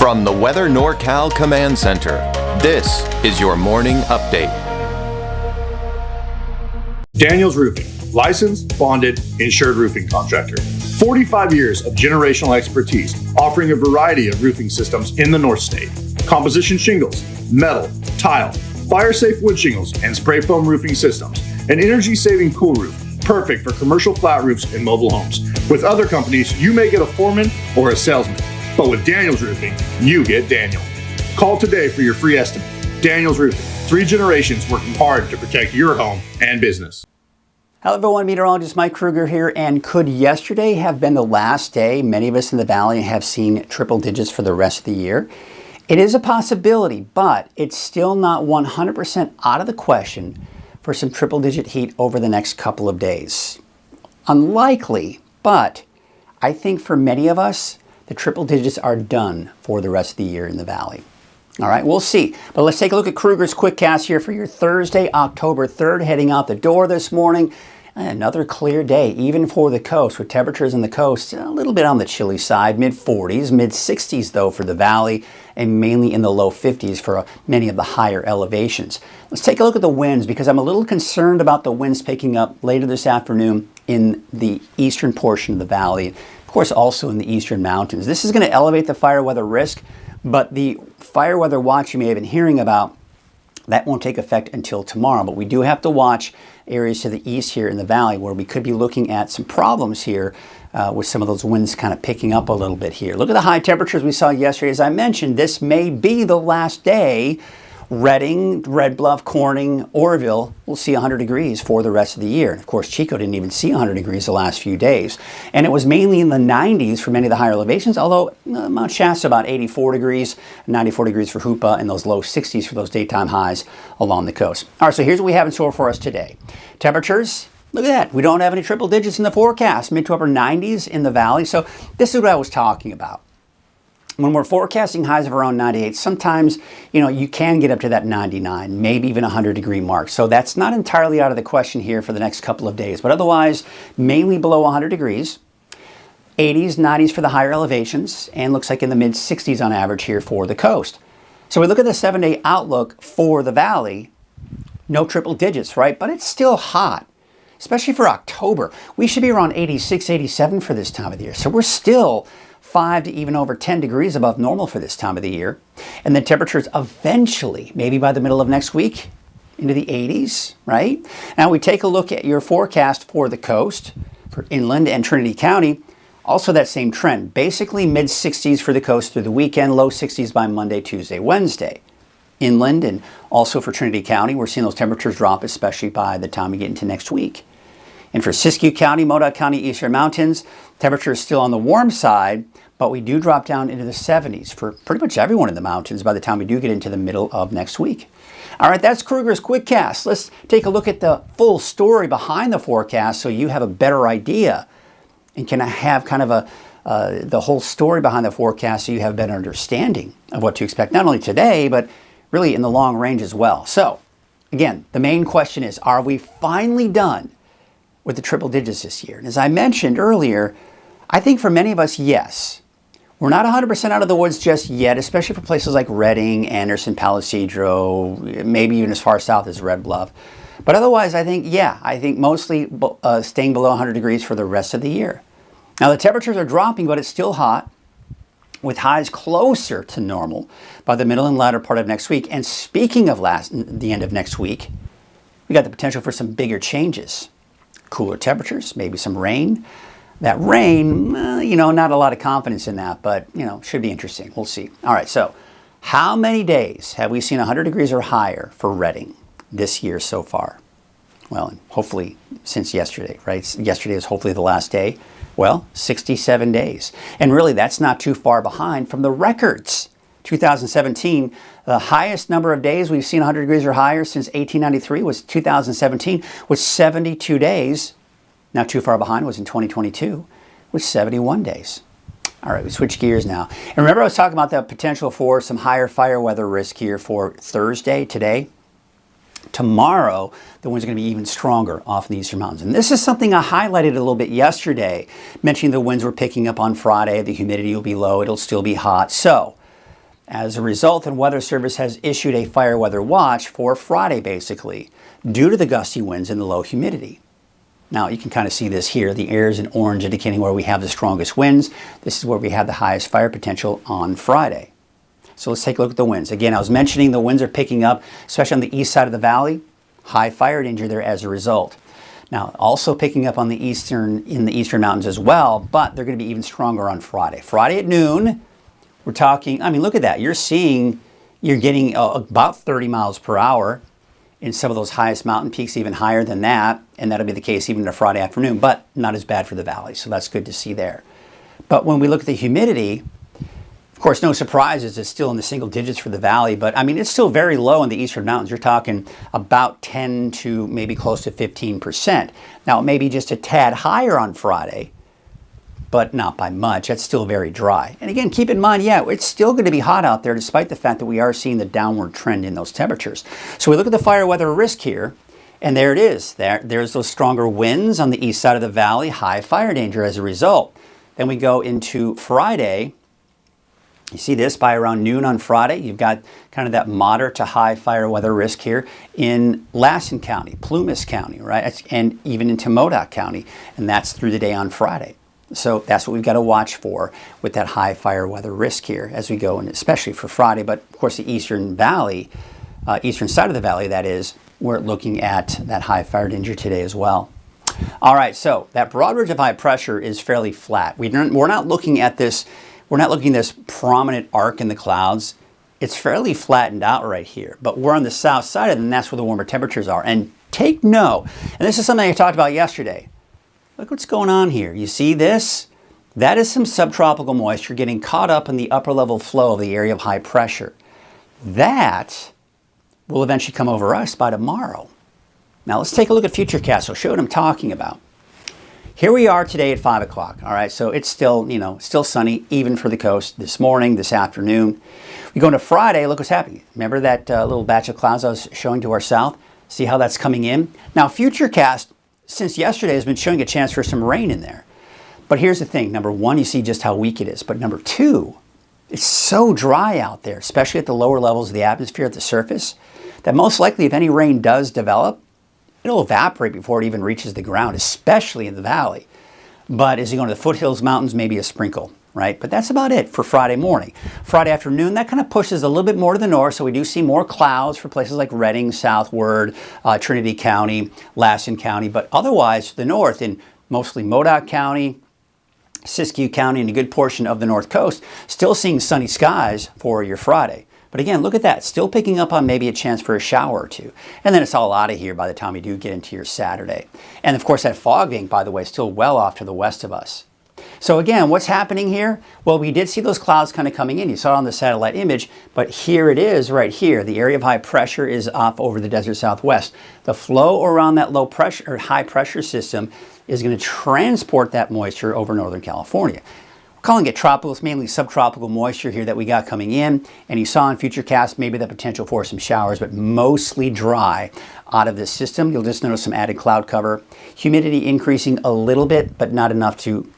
From the Weather NorCal Command Center, this is your morning update. Daniels Roofing, licensed, bonded, insured roofing contractor. 45 years of generational expertise, offering a variety of roofing systems in the North State. Composition shingles, metal, tile, fire-safe wood shingles, and spray foam roofing systems. An energy-saving cool roof, perfect for commercial flat roofs and mobile homes. With other companies, you may get a foreman or a salesman, but with Daniels Roofing, you get Daniel. Call today for your free estimate. Daniels Roofing, 3 generations working hard to protect your home and business. Hello everyone, meteorologist Mike Kruger here, and could yesterday have been the last day many of us in the Valley have seen triple digits for the rest of the year? It is a possibility, but it's still not 100% out of the question for some triple digit heat over the next couple of days. Unlikely, but I think for many of us, the triple digits are done for the rest of the year in the Valley. All right, we'll see. But let's take a look at Kruger's Quickcast here for your Thursday, October 3rd, heading out the door this morning. Another clear day, even for the coast, with temperatures in the coast a little bit on the chilly side, mid-40s, mid-60s though for the Valley, and mainly in the low 50s for many of the higher elevations. Let's take a look at the winds, because I'm a little concerned about the winds picking up later this afternoon in the eastern portion of the Valley, of course also in the eastern mountains. This is going to elevate the fire weather risk, but the fire weather watch you may have been hearing about, that won't take effect until tomorrow. But we do have to watch areas to the east here in the Valley where we could be looking at some problems here with some of those winds kind of picking up a little bit here. Look at the high temperatures we saw yesterday. As I mentioned, this may be the last day. Redding, Red Bluff, Corning, Oroville will see 100 degrees for the rest of the year. And of course, Chico didn't even see 100 degrees the last few days. And it was mainly in the 90s for many of the higher elevations, although Mount Shasta about 84 degrees, 94 degrees for Hoopa, and those low 60s for those daytime highs along the coast. All right, so here's what we have in store for us today. Temperatures, look at that. We don't have any triple digits in the forecast, mid to upper 90s in the Valley. So this is what I was talking about. When we're forecasting highs of around 98, sometimes, you can get up to that 99, maybe even 100 degree mark. So that's not entirely out of the question here for the next couple of days, but otherwise, mainly below 100 degrees, 80s, 90s for the higher elevations, and looks like in the mid 60s on average here for the coast. So we look at the 7-day outlook for the Valley, no triple digits, right? But it's still hot, especially for October. We should be around 86, 87 for this time of the year. So we're still 5 to even over 10 degrees above normal for this time of the year. And then temperatures eventually, maybe by the middle of next week, into the 80s, right? Now we take a look at your forecast for the coast, for inland and Trinity County. Also that same trend, basically mid 60s for the coast through the weekend, low 60s by Monday, Tuesday, Wednesday. Inland and also for Trinity County, we're seeing those temperatures drop, especially by the time we get into next week. And for Siskiyou County, Modoc County, Eastern Mountains, temperature is still on the warm side, but we do drop down into the 70s for pretty much everyone in the mountains by the time we do get into the middle of next week. All right, that's Kruger's Quickcast. Let's take a look at the full story behind the forecast so you have a better idea and can have kind of the whole story behind the forecast so you have a better understanding of what to expect, not only today, but really in the long range as well. So, again, the main question is, are we finally done with the triple digits this year? And as I mentioned earlier, I think for many of us, yes. We're not 100% out of the woods just yet, especially for places like Redding, Anderson, Palisadro, maybe even as far south as Red Bluff. But otherwise, I think mostly staying below 100 degrees for the rest of the year. Now, the temperatures are dropping, but it's still hot, with highs closer to normal by the middle and latter part of next week. And speaking of the end of next week, we got the potential for some bigger changes. Cooler temperatures, maybe some rain. That rain, not a lot of confidence in that, but, should be interesting. We'll see. All right, so how many days have we seen 100 degrees or higher for Redding this year so far? Well, hopefully since yesterday, right? Yesterday is hopefully the last day. Well, 67 days. And really, that's not too far behind from the records. 2017, the highest number of days we've seen 100 degrees or higher since 1893 was 2017, with 72 days. Not too far behind was in 2022 with 71 days. All right, we switch gears now. And remember I was talking about the potential for some higher fire weather risk here for Thursday, today? Tomorrow, the winds are going to be even stronger off in the eastern mountains. And this is something I highlighted a little bit yesterday, mentioning the winds were picking up on Friday, the humidity will be low, it'll still be hot. So, As a result, the Weather Service has issued a fire weather watch for Friday, basically, due to the gusty winds and the low humidity. Now, you can kind of see this here. The air is in orange, indicating where we have the strongest winds. This is where we have the highest fire potential on Friday. So let's take a look at the winds. Again, I was mentioning the winds are picking up, especially on the east side of the valley. High fire danger there as a result. Now, also picking up on in the eastern mountains as well, but they're going to be even stronger on Friday. Friday at noon, we're talking, I mean, look at that. You're getting about 30 miles per hour in some of those highest mountain peaks, even higher than that. And that'll be the case even on a Friday afternoon, but not as bad for the valley. So that's good to see there. But when we look at the humidity, of course, no surprises, it's still in the single digits for the valley, but I mean, it's still very low in the eastern mountains. You're talking about 10 to maybe close to 15%. Now, it may be just a tad higher on Friday, but not by much. It's still very dry. And again, keep in mind, yeah, it's still going to be hot out there despite the fact that we are seeing the downward trend in those temperatures. So we look at the fire weather risk here, and there it is. There's those stronger winds on the east side of the valley, high fire danger as a result. Then we go into Friday. You see this by around noon on Friday. You've got kind of that moderate to high fire weather risk here in Lassen County, Plumas County, right? And even into Modoc County. And that's through the day on Friday. So that's what we've got to watch for with that high fire weather risk here as we go, and especially for Friday. But of course, the eastern valley, eastern side of the valley, that is, we're looking at that high fire danger today as well. All right, so that broad ridge of high pressure is fairly flat. We're not looking at this. We're not looking at this prominent arc in the clouds. It's fairly flattened out right here, but we're on the south side of it, and that's where the warmer temperatures are. And take note, and this is something I talked about yesterday. Look what's going on here. You see this? That is some subtropical moisture getting caught up in the upper level flow of the area of high pressure. That will eventually come over us by tomorrow. Now let's take a look at Futurecast. I'll show you what I'm talking about. Here we are today at 5 o'clock. All right, so it's still, still sunny, even for the coast this morning, this afternoon. We go into Friday, look what's happening. Remember that little batch of clouds I was showing to our south? See how that's coming in? Now, Futurecast, since yesterday, has been showing a chance for some rain in there. But here's the thing. Number one, you see just how weak it is. But number two, it's so dry out there, especially at the lower levels of the atmosphere at the surface, that most likely if any rain does develop, it'll evaporate before it even reaches the ground, especially in the valley. But as you go into the foothills mountains, maybe a sprinkle, right? But that's about it for Friday morning. Friday afternoon, that kind of pushes a little bit more to the north, so we do see more clouds for places like Redding, southward, Trinity County, Lassen County, but otherwise to the north in mostly Modoc County, Siskiyou County, and a good portion of the north coast, still seeing sunny skies for your Friday. But again, look at that, still picking up on maybe a chance for a shower or two. And then it's all out of here by the time you do get into your Saturday. And of course, that fog bank, by the way, is still well off to the west of us. So again, what's happening here? Well, we did see those clouds kind of coming in. You saw it on the satellite image, but here it is right here. The area of high pressure is off over the desert southwest. The flow around that low pressure or high pressure system is going to transport that moisture over Northern California. We're calling it tropical. It's mainly subtropical moisture here that we got coming in. And you saw in Futurecast maybe the potential for some showers, but mostly dry out of this system. You'll just notice some added cloud cover. Humidity increasing a little bit, but not enough to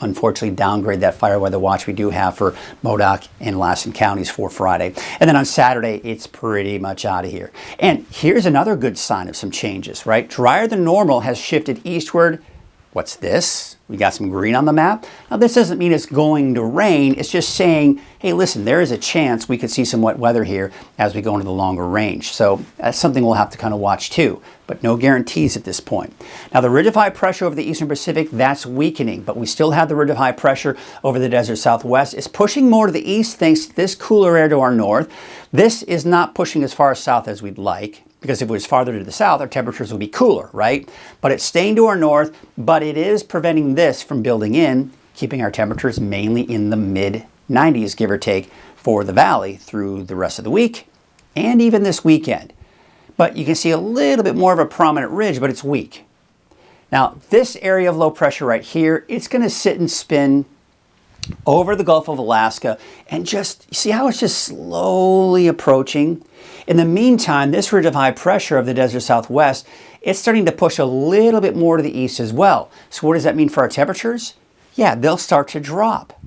unfortunately downgrade that fire weather watch we do have for Modoc and Lassen counties for Friday. And then on Saturday, it's pretty much out of here. And here's another good sign of some changes, right? Drier than normal has shifted eastward. What's this? We got some green on the map. Now, this doesn't mean it's going to rain. It's just saying, hey, listen, there is a chance we could see some wet weather here as we go into the longer range. So that's something we'll have to kind of watch too, but no guarantees at this point. Now, the ridge of high pressure over the eastern Pacific, that's weakening, but we still have the ridge of high pressure over the desert southwest. It's pushing more to the east thanks to this cooler air to our north. This is not pushing as far south as we'd like, because if it was farther to the south, our temperatures would be cooler, right? But it's staying to our north, but it is preventing this from building in, keeping our temperatures mainly in the mid-90s, give or take, for the valley through the rest of the week and even this weekend. But you can see a little bit more of a prominent ridge, but it's weak. Now, this area of low pressure right here, it's going to sit and spin over the Gulf of Alaska, and just see how it's just slowly approaching. In the meantime, this ridge of high pressure of the desert southwest, it's starting to push a little bit more to the east as well. So what does that mean for our temperatures? Yeah, they'll start to drop.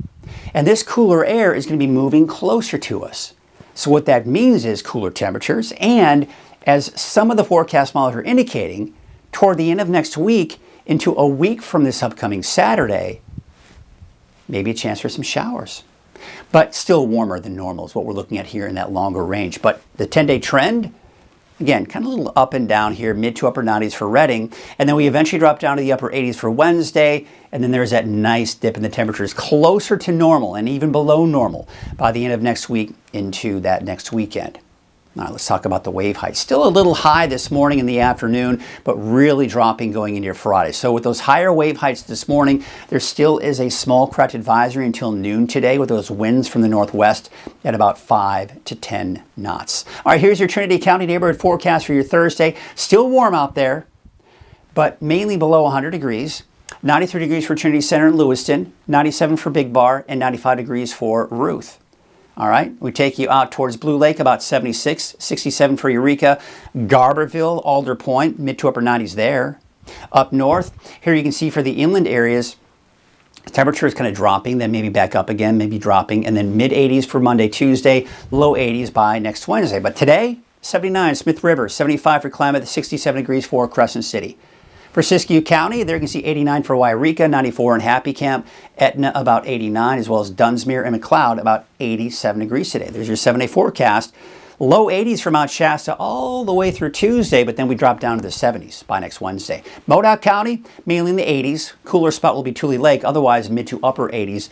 And this cooler air is going to be moving closer to us. So what that means is cooler temperatures, and as some of the forecast models are indicating, toward the end of next week into a week from this upcoming Saturday, maybe a chance for some showers. But still warmer than normal is what we're looking at here in that longer range. But the 10-day trend, again, kind of a little up and down here, mid to upper 90s for Redding. And then we eventually drop down to the upper 80s for Wednesday. And then there's that nice dip in the temperatures closer to normal and even below normal by the end of next week into that next weekend. All right, let's talk about the wave height. Still a little high this morning in the afternoon, but really dropping going into your Friday. So with those higher wave heights this morning, there still is a small craft advisory until noon today with those winds from the northwest at about 5 to 10 knots. All right, here's your Trinity County neighborhood forecast for your Thursday. Still warm out there, but mainly below 100 degrees. 93 degrees for Trinity Center in Lewiston, 97 for Big Bar, and 95 degrees for Ruth. All right, we take you out towards Blue Lake, about 76, 67 for Eureka, Garberville, Alder Point, mid to upper 90s there. Up north, here you can see for the inland areas, the temperature is kind of dropping, then maybe back up again, maybe dropping, and then mid 80s for Monday, Tuesday, low 80s by next Wednesday. But today, 79, Smith River, 75 for Klamath, 67 degrees for Crescent City. For Siskiyou County, there you can see 89 for Wairika, 94 in Happy Camp, Etna about 89, as well as Dunsmuir and McLeod about 87 degrees today. There's your 7-day forecast. Low 80s for Mount Shasta all the way through Tuesday, but then we drop down to the 70s by next Wednesday. Modoc County, mainly in the 80s. Cooler spot will be Tule Lake, otherwise mid to upper 80s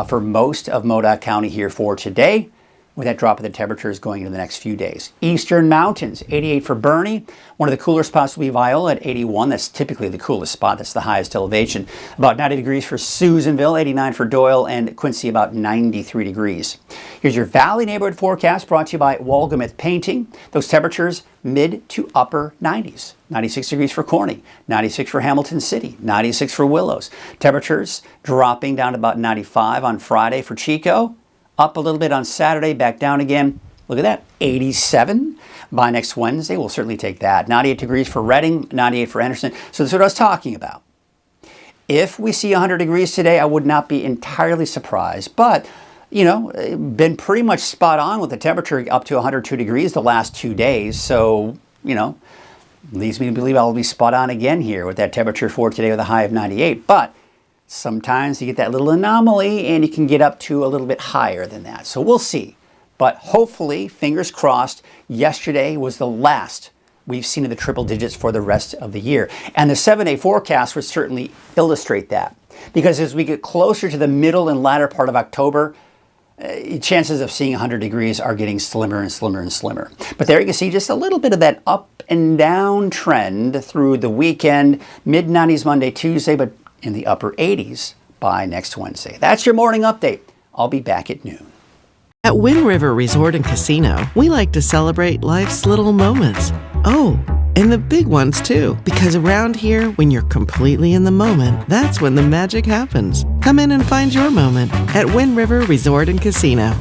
for most of Modoc County here for today, with that drop in the temperatures going into the next few days. Eastern Mountains, 88 for Bernie. One of the cooler spots will be Viola at 81. That's typically the coolest spot. That's the highest elevation. About 90 degrees for Susanville, 89 for Doyle, and Quincy about 93 degrees. Here's your Valley neighborhood forecast brought to you by Walgamith Painting. Those temperatures mid to upper 90s. 96 degrees for Corning, 96 for Hamilton City, 96 for Willows. Temperatures dropping down to about 95 on Friday for Chico. Up a little bit on Saturday, back down again. Look at that, 87 by next Wednesday. We'll certainly take that. 98 degrees for Redding, 98 for Anderson. So that's what I was talking about. If we see 100 degrees today, I would not be entirely surprised. But, you know, been pretty much spot on with the temperature up to 102 degrees the last 2 days. So, you know, leads me to believe I'll be spot on again here with that temperature for today with a high of 98. But sometimes you get that little anomaly and you can get up to a little bit higher than that. So we'll see. But hopefully, fingers crossed, yesterday was the last we've seen in the triple digits for the rest of the year. And the 7-day forecast would certainly illustrate that. Because as we get closer to the middle and latter part of October, chances of seeing 100 degrees are getting slimmer and slimmer and slimmer. But there you can see just a little bit of that up and down trend through the weekend. Mid-90s Monday, Tuesday, but in the upper 80s by next Wednesday. That's your morning update. I'll be back at noon. At Wind River Resort and Casino, we like to celebrate life's little moments. Oh, and the big ones too. Because around here, when you're completely in the moment, that's when the magic happens. Come in and find your moment at Wind River Resort and Casino.